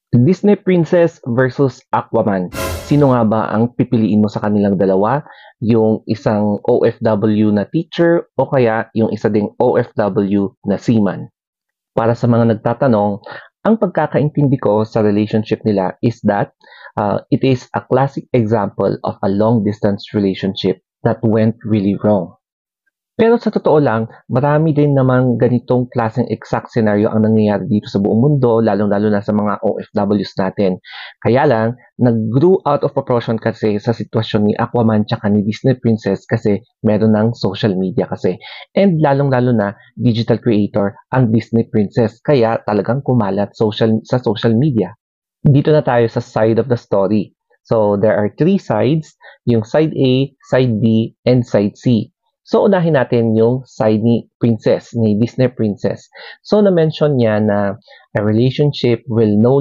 Disney Princess versus Aquaman. Sino nga ba ang pipiliin mo sa kanilang dalawa? Yung isang OFW na teacher o kaya yung isa ding OFW na seaman? Para sa mga nagtatanong, ang pagkakaintindi ko sa relationship nila is that it is a classic example of a long-distance relationship that went really wrong. Pero sa totoo lang, marami din namang ganitong klaseng exact scenario ang nangyayari dito sa buong mundo, lalong-lalo na sa mga OFWs natin. Kaya lang, nag-grew out of proportion kasi sa sitwasyon ni Aquaman tsaka ni Disney Princess kasi meron ng social media kasi. And lalong-lalo na, digital creator ang Disney Princess. Kaya talagang kumalat sa social media. Dito na tayo sa side of the story. So, there are three sides, yung side A, side B, and side C. So, unahin natin yung side ni Disney Princess. So, na-mention niya na a relationship will no